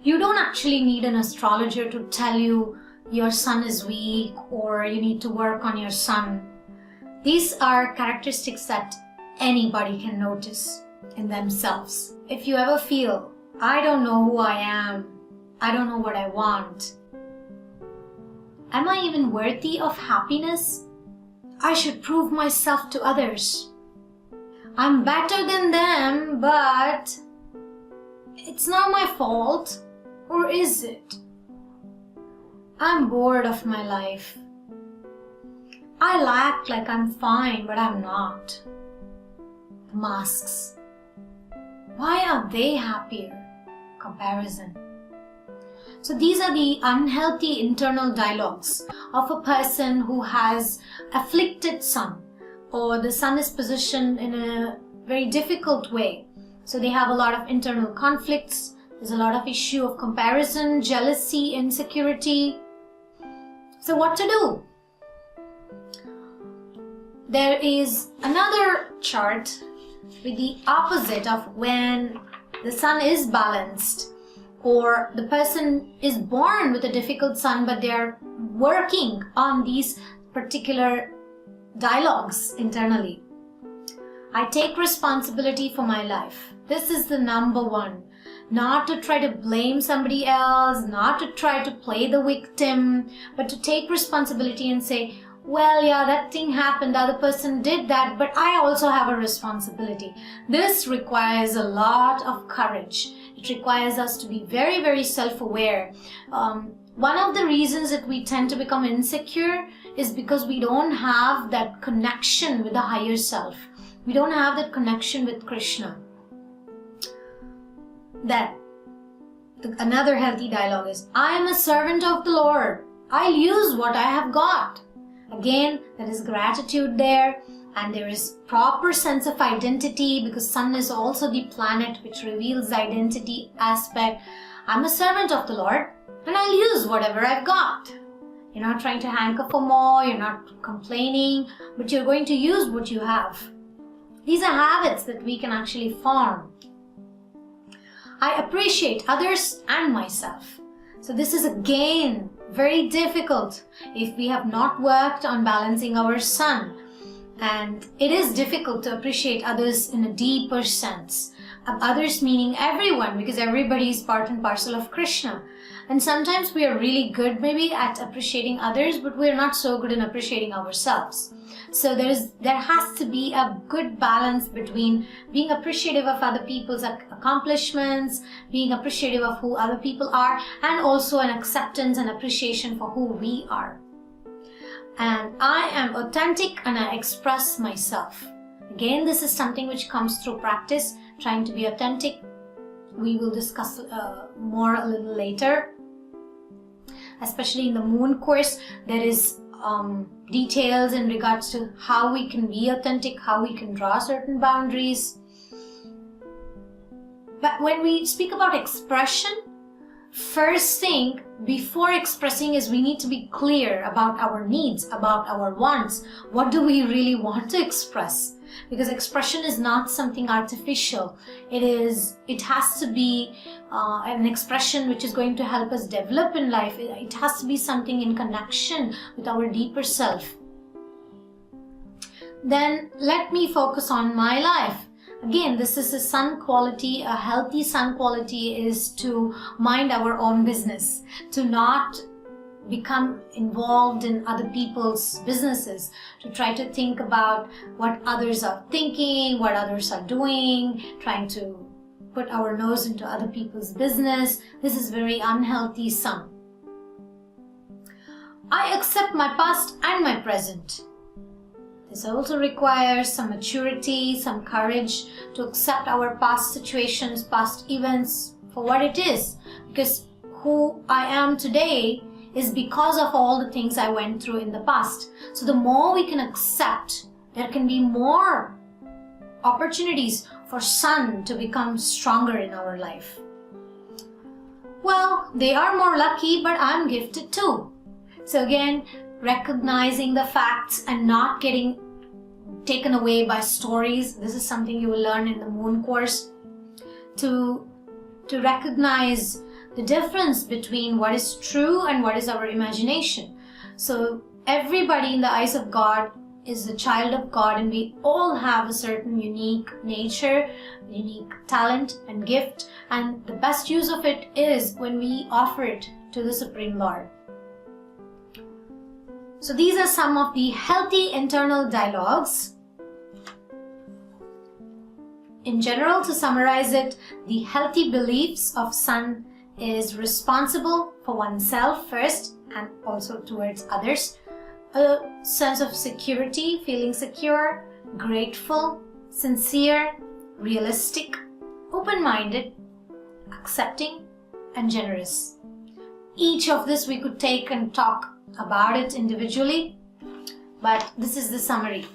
You don't actually need an astrologer to tell you your sun is weak or you need to work on your sun. These are characteristics that anybody can notice in themselves. If you ever feel, I don't know who I am, I don't know what I want, am I even worthy of happiness? I should prove myself to others. I'm better than them, but it's not my fault, or is it? I'm bored of my life. I act like I'm fine, but I'm not. The masks. Why are they happier? Comparison. So these are the unhealthy internal dialogues of a person who has afflicted sun, or the sun is positioned in a very difficult way. So they have a lot of internal conflicts. There's a lot of issue of comparison, jealousy, insecurity. So what to do? There is another chart with the opposite of when the sun is balanced, or the person is born with a difficult sun, but they are working on these particular dialogues internally. I take responsibility for my life. This is the number one. Not to try to blame somebody else, not to try to play the victim, but to take responsibility and say, well, yeah, that thing happened, the other person did that, but I also have a responsibility. This requires a lot of courage. It requires us to be very, very self-aware. One of the reasons that we tend to become insecure is because we don't have that connection with the higher self. We don't have that connection with Krishna. Another healthy dialogue is, I am a servant of the Lord. I'll use what I have got. Again, there is gratitude there, and there is proper sense of identity, because sun is also the planet which reveals the identity aspect. I'm a servant of the Lord, and I'll use whatever I've got. You're not trying to hanker for more, you're not complaining, but you're going to use what you have. These are habits that we can actually form. I appreciate others and myself. So this is again very difficult if we have not worked on balancing our sun. And it is difficult to appreciate others in a deeper sense. Others meaning everyone, because everybody is part and parcel of Krishna. And sometimes we are really good maybe at appreciating others, but we're not so good in appreciating ourselves. So there has to be a good balance between being appreciative of other people's accomplishments, being appreciative of who other people are, and also an acceptance and appreciation for who we are. And I am authentic and I express myself. Again, this is something which comes through practice, trying to be authentic. We will discuss more a little later. Especially in the Moon course, there is details in regards to how we can be authentic, how we can draw certain boundaries. But when we speak about expression, first thing before expressing is we need to be clear about our needs, about our wants. What do we really want to express? Because expression is not something artificial. It has to be an expression which is going to help us develop in life. It has to be something in connection with our deeper self. Then let me focus on my life. Again, this is a sun quality. A healthy sun quality is to mind our own business, to not become involved in other people's businesses, to try to think about what others are thinking, what others are doing, trying to put our nose into other people's business. This is very unhealthy sun. I accept my past and my present. This also requires some maturity, some courage to accept our past situations, past events for what it is. Because who I am today is because of all the things I went through in the past. So the more we can accept, there can be more opportunities for sun to become stronger in our life. Well, they are more lucky, but I'm gifted too. So again, recognizing the facts and not getting taken away by stories. This is something you will learn in the Moon course. To recognize the difference between what is true and what is our imagination. So everybody in the eyes of God is a child of God, and we all have a certain unique nature, unique talent and gift, and the best use of it is when we offer it to the Supreme Lord. So these are some of the healthy internal dialogues. In general, to summarize it, the healthy beliefs of Sun is responsible for oneself first and also towards others. A sense of security, feeling secure, grateful, sincere, realistic, open-minded, accepting, and generous. Each of this we could take and talk about it individually, but this is the summary.